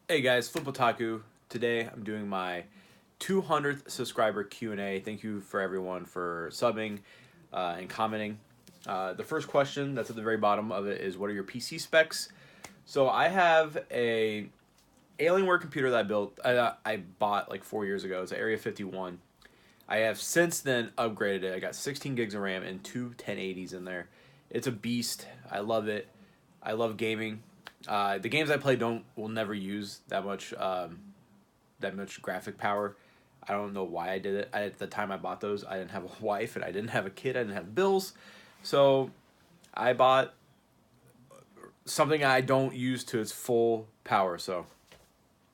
Hey guys, Flip Otaku. Today I'm doing my 200th subscriber Q&A. Thank you for everyone for subbing and commenting. The first question that's at the very bottom of it is, what are your PC specs? So I have a Alienware computer that I bought like 4 years ago. It's an Area 51. I have since then upgraded it. I got 16 gigs of RAM and two 1080s in there. It's a beast. I love it. I love gaming. The games I play will never use that much graphic power. I don't know why I did it. At the time I bought those, I didn't have a wife and I didn't have a kid. I didn't have bills, so I bought something I don't use to its full power. So,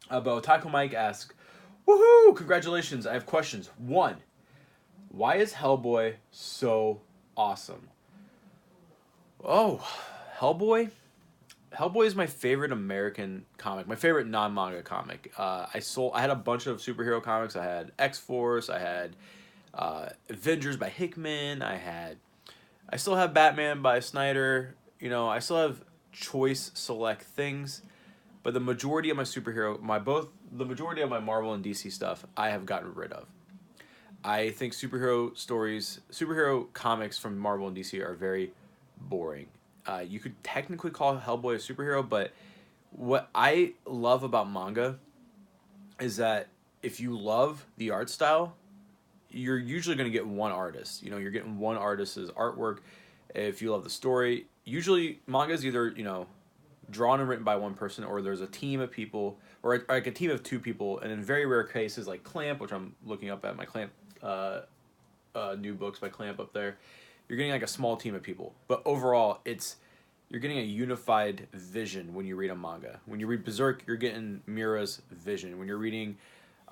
but Taco Mike asks, "Woohoo! Congratulations! I have questions. One, why is Hellboy so awesome?" Oh, Hellboy. Hellboy is my favorite American comic, my favorite non-manga comic. I had a bunch of superhero comics. I had X-Force, I had Avengers by Hickman, I still have Batman by Snyder. You know, I still have choice select things, but the majority of my the majority of my Marvel and DC stuff, I have gotten rid of. I think superhero comics from Marvel and DC are very boring. You could technically call Hellboy a superhero, but what I love about manga is that if you love the art style, you're usually going to get one artist. You know, you're getting one artist's artwork. If you love the story, usually manga is either, drawn and written by one person, or there's a team of people, or like a team of two people, and in very rare cases like Clamp, which I'm looking up at my Clamp new books by Clamp up there, you're getting like a small team of people. But overall, you're getting a unified vision when you read a manga. When you read Berserk, you're getting Mira's vision. When you're reading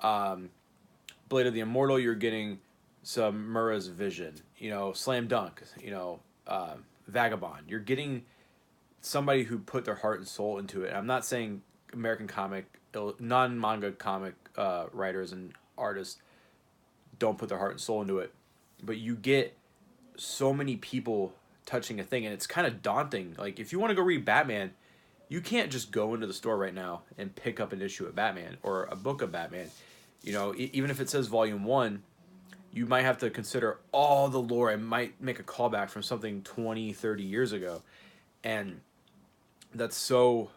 Blade of the Immortal, you're getting some Mura's vision. You know, Slam Dunk, Vagabond. You're getting somebody who put their heart and soul into it. I'm not saying non-manga comic writers and artists don't put their heart and soul into it, but you get so many people touching a thing, and it's kind of daunting. Like, if you want to go read Batman, you can't just go into the store right now and pick up an issue of Batman or a book of Batman. You know, even if it says volume 1, you might have to consider all the lore and might make a callback from something 20, 30 years ago. And that's so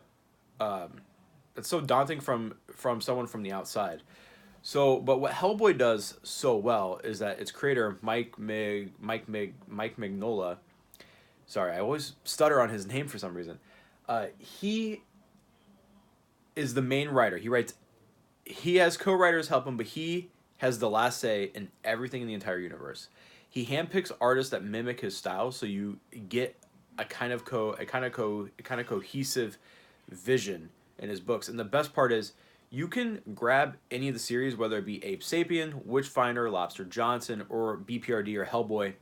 daunting from someone from the outside. So, but what Hellboy does so well is that its creator, Mike Mignola, sorry, I always stutter on his name for some reason. He is the main writer. He has co-writers help him, but he has the last say in everything in the entire universe. He handpicks artists that mimic his style, so you get a kind of cohesive vision in his books. And the best part is, you can grab any of the series, whether it be Ape Sapien, Witchfinder, Lobster Johnson, or BPRD or Hellboy,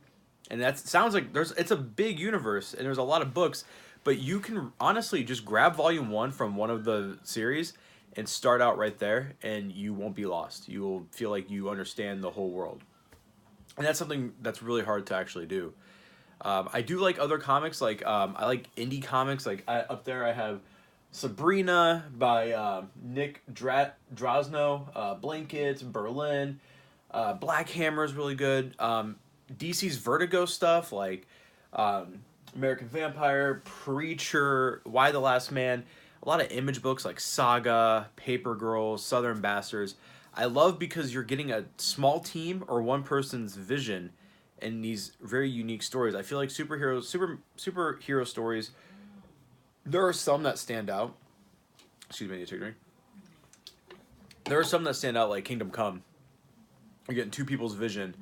and that sounds like it's a big universe and there's a lot of books, but you can honestly just grab volume 1 from one of the series and start out right there, and you won't be lost. You will feel like you understand the whole world, and that's something that's really hard to actually do. I do like other comics, like I like indie comics. Like up there I have Sabrina by Nick Drosno, Blankets, Berlin, Black Hammer is really good. DC's Vertigo stuff, like American Vampire, Preacher, Why the Last Man, a lot of Image books like Saga, Paper Girls, Southern Bastards. I love because you're getting a small team or one person's vision in these very unique stories. I feel like superhero stories, there are some that stand out. Excuse me, I need to take a drink. There are some that stand out, like Kingdom Come. You're getting two people's vision,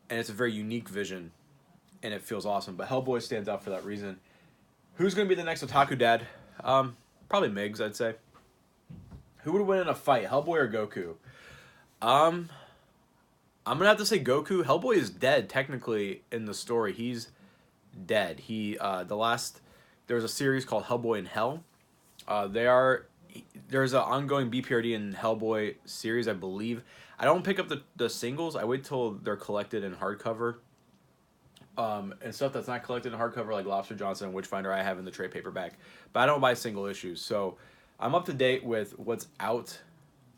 and it's a very unique vision, and it feels awesome. But Hellboy stands out for that reason. Who's going to be the next Otaku Dad? Probably Migs, I'd say. Who would win in a fight, Hellboy or Goku? I'm going to have to say Goku. Hellboy is dead, technically, in the story. He's dead. There was a series called Hellboy in Hell. There's an ongoing BPRD and Hellboy series, I believe. I don't pick up the singles. I wait till they're collected in hardcover. And stuff that's not collected in hardcover, like Lobster Johnson and Witchfinder, I have in the trade paperback. But I don't buy single issues. So I'm up to date with what's out,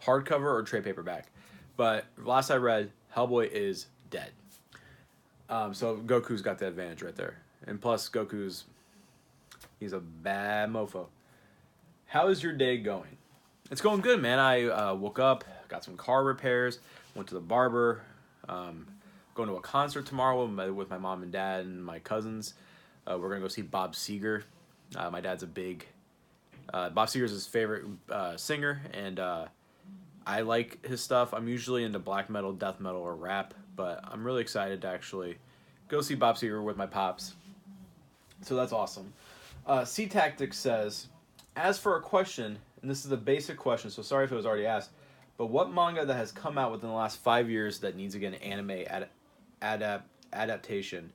hardcover or trade paperback. But last I read, Hellboy is dead. So Goku's got the advantage right there. And plus, he's a bad mofo. How is your day going? It's going good, man. I woke up, got some car repairs, went to the barber, going to a concert tomorrow with my mom and dad and my cousins. We're going to go see Bob Seger. My dad's a big... Bob Seger's his favorite singer, and I like his stuff. I'm usually into black metal, death metal, or rap, but I'm really excited to actually go see Bob Seger with my pops. So that's awesome. C-Tactics says, as for a question, and this is a basic question, so sorry if it was already asked, but what manga that has come out within the last 5 years that needs to get an anime adaptation?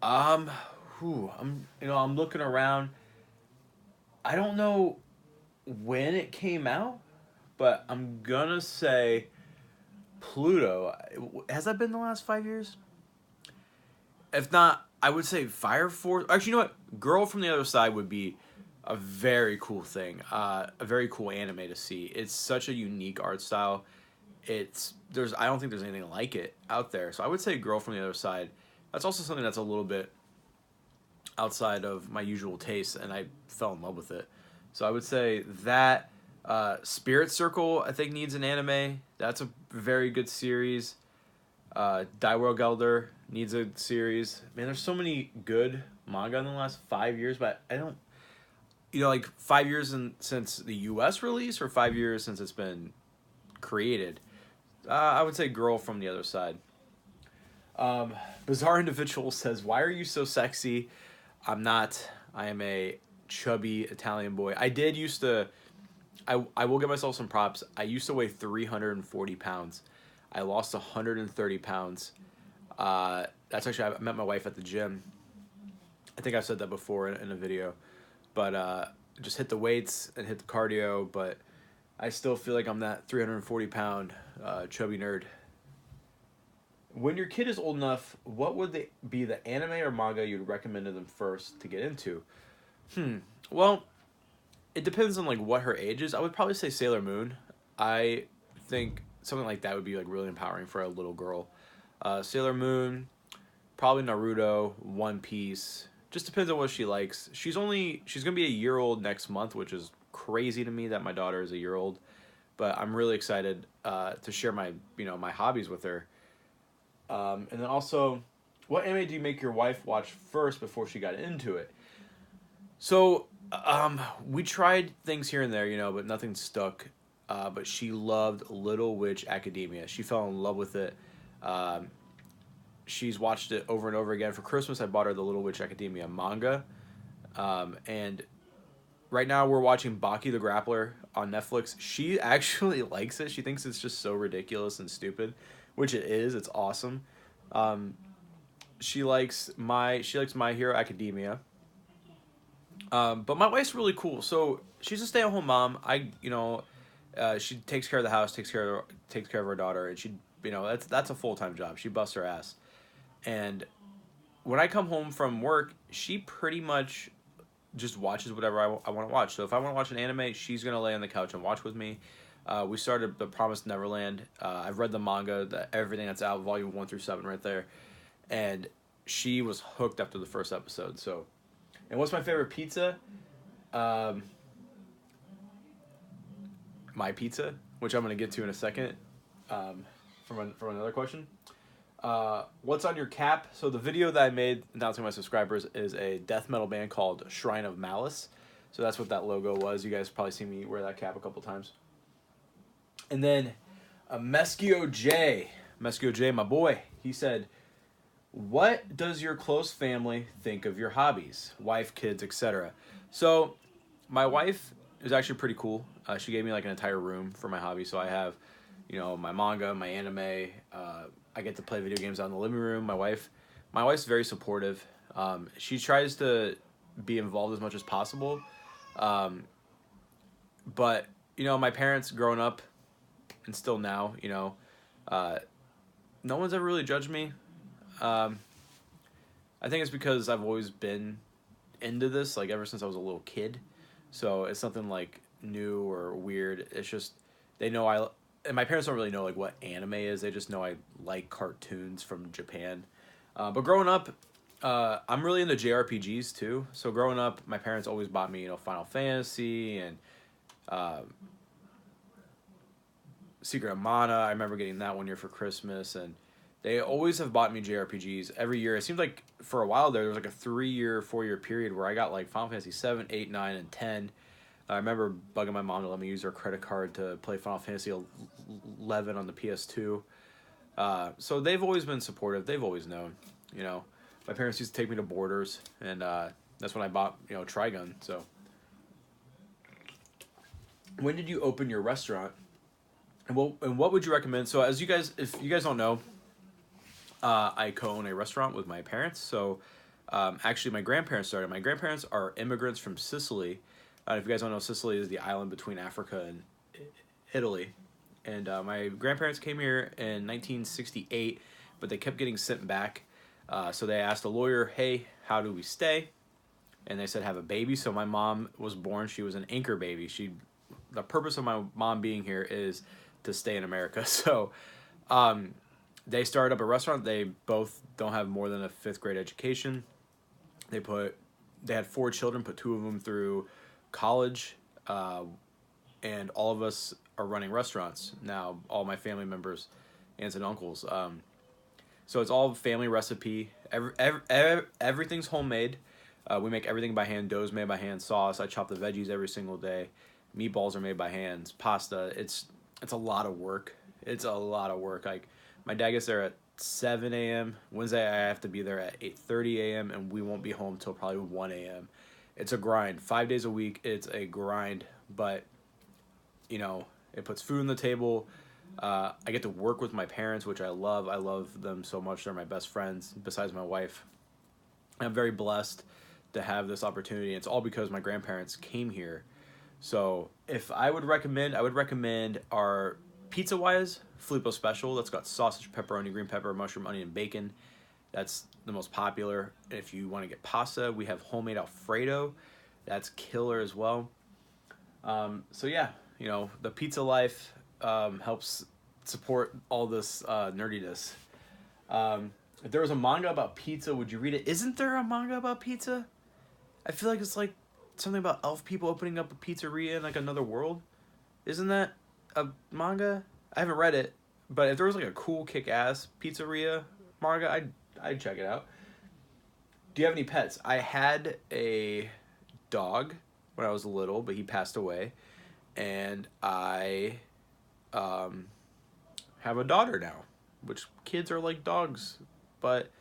I'm looking around. I don't know when it came out, but I'm gonna say Pluto. Has that been the last 5 years? If not, I would say Fire Force. Actually, you know what? Girl from the Other Side would be a very cool thing. A very cool anime to see. It's such a unique art style. I don't think there's anything like it out there. So I would say Girl from the Other Side. That's also something that's a little bit outside of my usual taste, and I fell in love with it. So I would say that Spirit Circle, I think, needs an anime. That's a very good series. Daiwo Gelder needs a series. Man, there's so many good manga in the last 5 years, but I don't... like 5 years since the U.S. release, or 5 years since it's been created. I would say Girl from the Other Side. Bizarre Individual says, why are you so sexy? I'm not. I am a chubby Italian boy. I will give myself some props. I used to weigh 340 pounds. I lost 130 pounds. That's actually, I met my wife at the gym. I think I've said that before in a video. But just hit the weights and hit the cardio. But I still feel like I'm that 340 pound chubby nerd. When your kid is old enough, what would be the anime or manga you'd recommend to them first to get into? Well, it depends on what her age is. I would probably say Sailor Moon. I think something like that would be really empowering for a little girl. Sailor Moon, probably Naruto, One Piece. Just depends on what she likes. She's gonna be a year old next month, which is crazy to me that my daughter is a year old. But I'm really excited to share my hobbies with her. And then also, what anime do you make your wife watch first before she got into it? So, we tried things here and there, but nothing stuck. But she loved Little Witch Academia. She fell in love with it. She's watched it over and over again. For Christmas, I bought her the Little Witch Academia manga. And right now we're watching Baki the Grappler on Netflix. She actually likes it. She thinks it's just so ridiculous and stupid, which it is. It's awesome. She likes My Hero Academia. But my wife's really cool. So she's a stay-at-home mom. She takes care of the house, takes care of her daughter, and that's a full-time job. She busts her ass. And when I come home from work, she pretty much just watches whatever I want to watch. So if I want to watch an anime, she's going to lay on the couch and watch with me. We started The Promised Neverland. I've read the manga, everything that's out, volume 1 through 7 right there. And she was hooked after the first episode. So, and what's my favorite pizza? My pizza, which I'm going to get to in a second from another question. What's on your cap? So the video that I made announcing my subscribers is a death metal band called Shrine of Malice. So that's what that logo was. You guys probably seen me wear that cap a couple times. And then Meskio J, my boy, he said, what does your close family think of your hobbies? Wife, kids, etc. So my wife is actually pretty cool. She gave me an entire room for my hobby. So I have, my manga, my anime. I get to play video games out in the living room. My wife's very supportive. She tries to be involved as much as possible. But, my parents growing up and still now, no one's ever really judged me. I think it's because I've always been into this, ever since I was a little kid. so it's something like new or weird. It's just they know and my parents don't really know like what anime is. They just know I like cartoons from Japan. But growing up, I'm really into JRPGs too. So growing up, my parents always bought me, Final Fantasy and uh, Secret of Mana. I remember getting that one year for Christmas, and they always have bought me JRPGs every year. It seemed like for a while there was like a 3-year, 4-year period where I got like Final Fantasy 7, 8, 9, and 10. I remember bugging my mom to let me use her credit card to play Final Fantasy 11 on the PS2. So they've always been supportive. They've always known, My parents used to take me to Borders, and that's when I bought, Trigun. So, when did you open your restaurant? And what would you recommend? So, if you guys don't know, I co-own a restaurant with my parents. So, actually, my grandparents started. My grandparents are immigrants from Sicily. If you guys don't know, Sicily is the island between Africa and Italy. And my grandparents came here in 1968, but they kept getting sent back. So they asked a lawyer, hey, how do we stay? And they said, have a baby. So my mom was born. She was an anchor baby. The purpose of my mom being here is to stay in America. So they started up a restaurant. They both don't have more than a 5th grade education. They had 4 children, put 2 of them through college, and all of us are running restaurants now, all my family members, aunts and uncles. So it's all family recipe. Everything's homemade. We make everything by hand. Dough's made by hand. Sauce. I chop the veggies every single day. Meatballs are made by hands. Pasta. It's a lot of work. It's a lot of work. Like my dad gets there at 7 a.m. Wednesday I have to be there at 8:30 a.m. and we won't be home till probably 1 a.m. It's a grind. 5 days a week. It's a grind, but it puts food on the table. I get to work with my parents, which I love. I love them so much. They're my best friends, besides my wife. I'm very blessed to have this opportunity. It's all because my grandparents came here. So if I would recommend our pizza-wise, Filippo Special. That's got sausage, pepperoni, green pepper, mushroom, onion, and bacon. That's the most popular. If you want to get pasta, we have homemade Alfredo. That's killer as well. So yeah, the pizza life helps support all this nerdiness. If there was a manga about pizza, would you read it? Isn't there a manga about pizza? I feel like it's like something about elf people opening up a pizzeria in like another world. Isn't that a manga? I haven't read it, but if there was like a cool kick-ass pizzeria manga, I'd check it out. Do you have any pets? I had a dog when I was little, but he passed away. And I have a daughter now, which kids are like dogs, but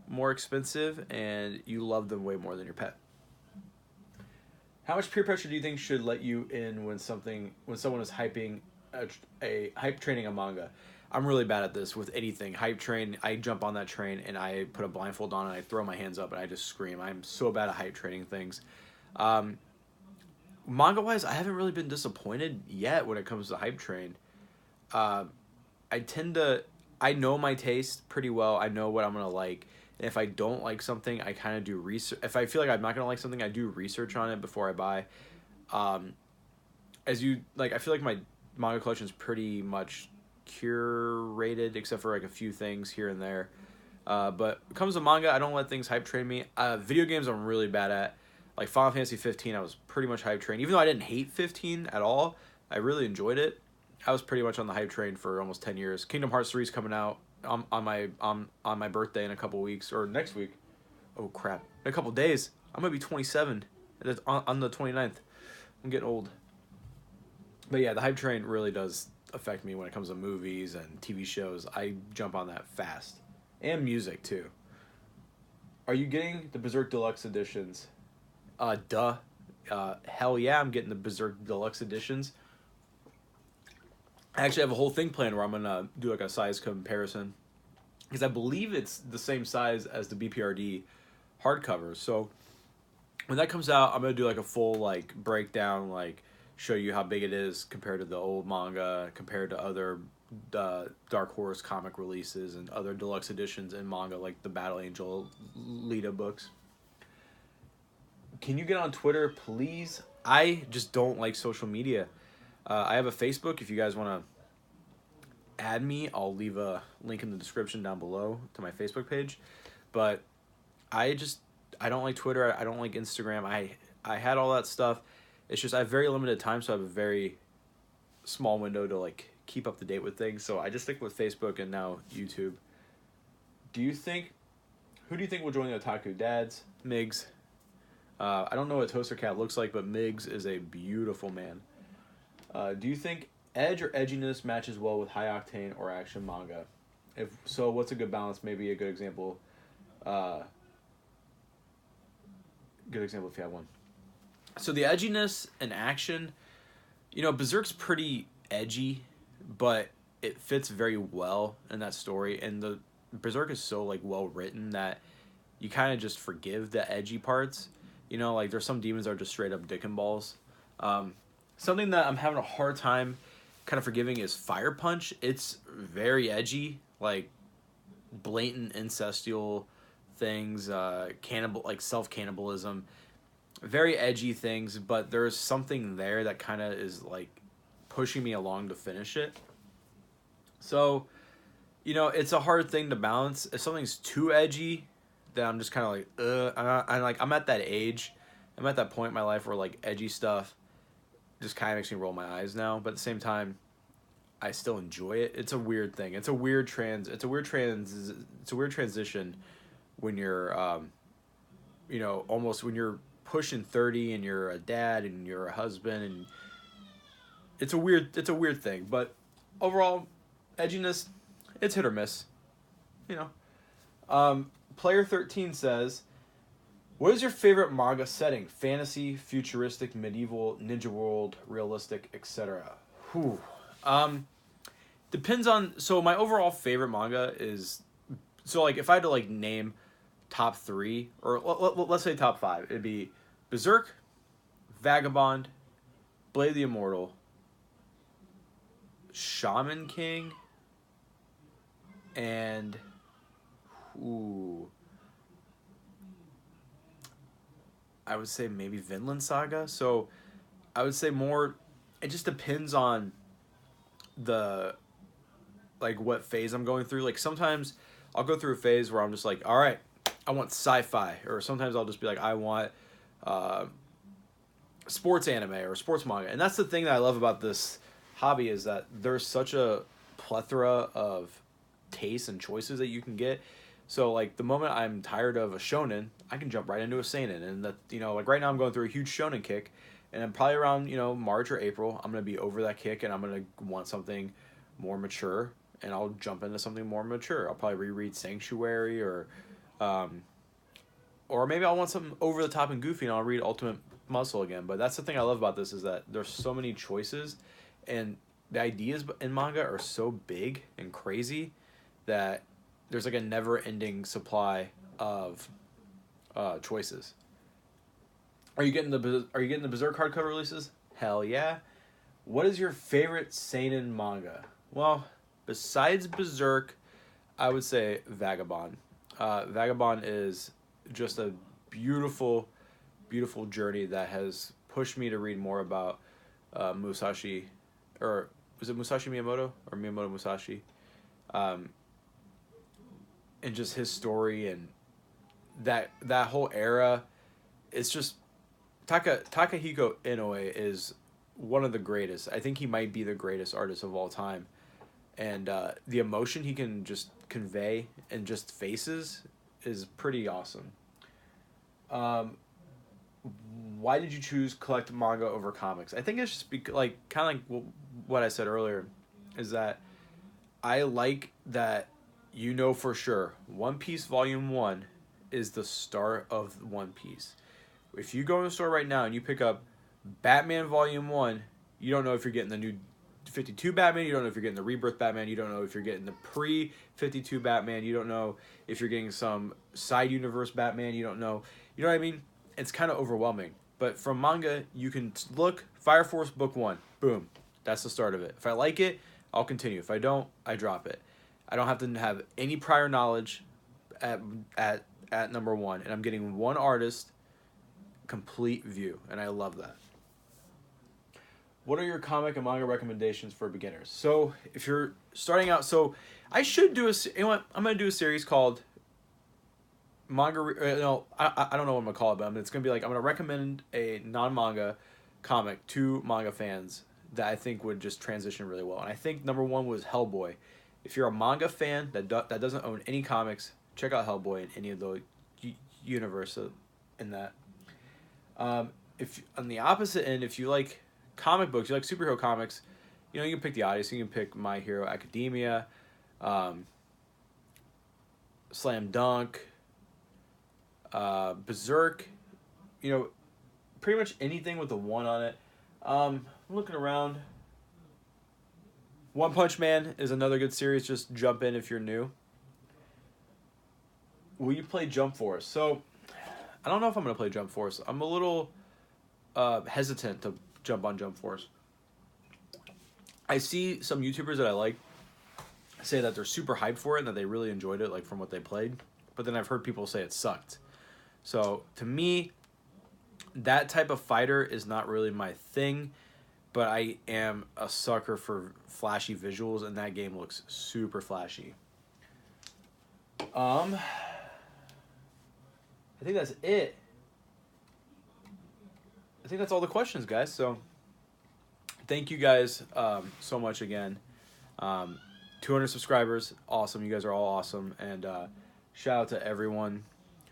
more expensive, and you love them way more than your pet. How much peer pressure do you think should let you in when someone is hyping a hype training a manga? I'm really bad at this with anything. Hype train, I jump on that train and I put a blindfold on and I throw my hands up and I just scream. I'm so bad at hype training things. Manga-wise, I haven't really been disappointed yet when it comes to hype train. I know my taste pretty well. I know what I'm going to like. And if I don't like something, I kind of do research. If I feel like I'm not going to like something, I do research on it before I buy. I feel like my manga collection is pretty much curated, except for like a few things here and there. But when it comes to manga, I don't let things hype train me. Video games I'm really bad at. Like Final Fantasy 15, I was pretty much hype train. Even though I didn't hate 15 at all, I really enjoyed it. I was pretty much on the hype train for almost 10 years. Kingdom Hearts 3 is coming out on my birthday in a couple weeks, or next week. Oh crap! In a couple days, I'm gonna be 27 on the 29th. I'm getting old. But yeah, the hype train really does affect me when it comes to movies and TV shows. I jump on that fast, and music too. Are you getting the Berserk Deluxe editions? Hell yeah, I'm getting the Berserk Deluxe editions. I actually have a whole thing planned where I'm gonna do like a size comparison, because I believe it's the same size as the BPRD hardcovers. So when that comes out, I'm gonna do like a full like breakdown, like show you how big it is compared to the old manga, compared to other Dark Horse comic releases and other deluxe editions in manga, like the Battle Angel Lita books. Can you get on Twitter, please? I just don't like social media. I have a Facebook. If you guys want to add me, I'll leave a link in the description down below to my Facebook page. But I just I don't like Twitter. I don't like Instagram. I had all that stuff. It's just I have very limited time, so I have a very small window to like keep up to date with things. So I just stick with Facebook and now YouTube. Who do you think will join the Otaku Dads? Migs. I don't know what Toaster Cat looks like, but Migs is a beautiful man. Do you think edge or edginess matches well with high octane or action manga? If so, what's a good balance? Maybe a good example. Good example if you have one. So the edginess and action, Berserk's pretty edgy, but it fits very well in that story. And the Berserk is so like well written that you kind of just forgive the edgy parts. Like there's some demons that are just straight up dick and balls. Something that I'm having a hard time kind of forgiving is Fire Punch. It's very edgy, like blatant incestual things, like self-cannibalism, very edgy things, but there's something there that kind of is like pushing me along to finish it. So, it's a hard thing to balance. If something's too edgy, then I'm just kind of like, I'm at that age. I'm at that point in my life where like edgy stuff just kind of makes me roll my eyes now, but at the same time, I still enjoy it. It's a weird thing. It's a weird transition when you're, almost when you're pushing 30 and you're a dad and you're a husband, and it's a weird thing. But overall, edginess, it's hit or miss. Player 13 says, what is your favorite manga setting? Fantasy, futuristic, medieval, ninja world, realistic, etc. Depends on... So my overall favorite manga is... So like if I had to like name top 3, or let's say top 5, it'd be Berserk, Vagabond, Blade the Immortal, Shaman King, and... I would say maybe Vinland Saga. So I would say more, it just depends on the, like what phase I'm going through. Like sometimes I'll go through a phase where I'm just like, all right, I want sci-fi. Or sometimes I'll just be like, I want sports anime or sports manga. And that's the thing that I love about this hobby, is that there's such a plethora of tastes and choices that you can get. So like the moment I'm tired of a shonen, I can jump right into a seinen. And that, like right now I'm going through a huge shonen kick, and I'm probably around, March or April, I'm going to be over that kick and I'm going to want something more mature, and I'll jump into something more mature. I'll probably reread Sanctuary, or maybe I'll want something over the top and goofy and I'll read Ultimate Muscle again. But that's the thing I love about this, is that there's so many choices, and the ideas in manga are so big and crazy that there's like a never-ending supply of choices. Are you getting the Berserk hardcover releases? Hell yeah. What is your favorite seinen manga? Well, besides Berserk, I would say Vagabond. Vagabond is just a beautiful, beautiful journey that has pushed me to read more about Musashi, or was it Musashi Miyamoto or Miyamoto Musashi? And just his story and that whole era. It's just Takahiko Inoue is one of the greatest. I think he might be the greatest artist of all time. And the emotion he can just convey in just faces is pretty awesome. Why did you choose collect manga over comics? I think it's just kind of like what I said earlier, is that I like that for sure One Piece Volume 1 is the start of One Piece. If you go in the store right now and you pick up Batman Volume 1, you don't know if you're getting the new 52 Batman, you don't know if you're getting the Rebirth Batman, you don't know if you're getting the pre-52 Batman, you don't know if you're getting some side universe Batman, you don't know. You know what I mean? It's kind of overwhelming. But from manga, you can look, Fire Force Book 1, boom, that's the start of it. If I like it, I'll continue. If I don't, I drop it. I don't have to have any prior knowledge at number 1, and I'm getting one artist, complete view, and I love that. What are your comic and manga recommendations for beginners? So if you're starting out, so I should do you know what? I'm gonna do a series called manga. No, I don't know what I'm gonna call it, but it's gonna be like I'm gonna recommend a non-manga comic to manga fans that I think would just transition really well. And I think number one was Hellboy. If you're a manga fan that doesn't own any comics, check out Hellboy in any of the universe in that. If on the opposite end, if you like comic books, you like superhero comics, you know, you can pick the Odyssey, you can pick My Hero Academia, Slam Dunk, Berserk, you know, pretty much anything with a one on it. I'm looking around. One Punch Man is another good series. Just jump in if you're new. Will you play Jump Force? So, I don't know if I'm going to play Jump Force. I'm a little hesitant to jump on Jump Force. I see some YouTubers that I like say that they're super hyped for it and that they really enjoyed it, like from what they played. But then I've heard people say it sucked. So, to me, that type of fighter is not really my thing. But I am a sucker for flashy visuals, and that game looks super flashy. I think that's it. I think that's all the questions, guys. So, thank you guys so much again. 200 subscribers, awesome. You guys are all awesome. And shout out to everyone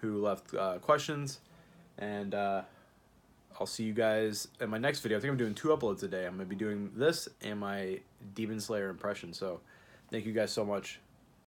who left questions. And I'll see you guys in my next video. I think I'm doing 2 uploads a day. I'm going to be doing this and my Demon Slayer impression. So, thank you guys so much.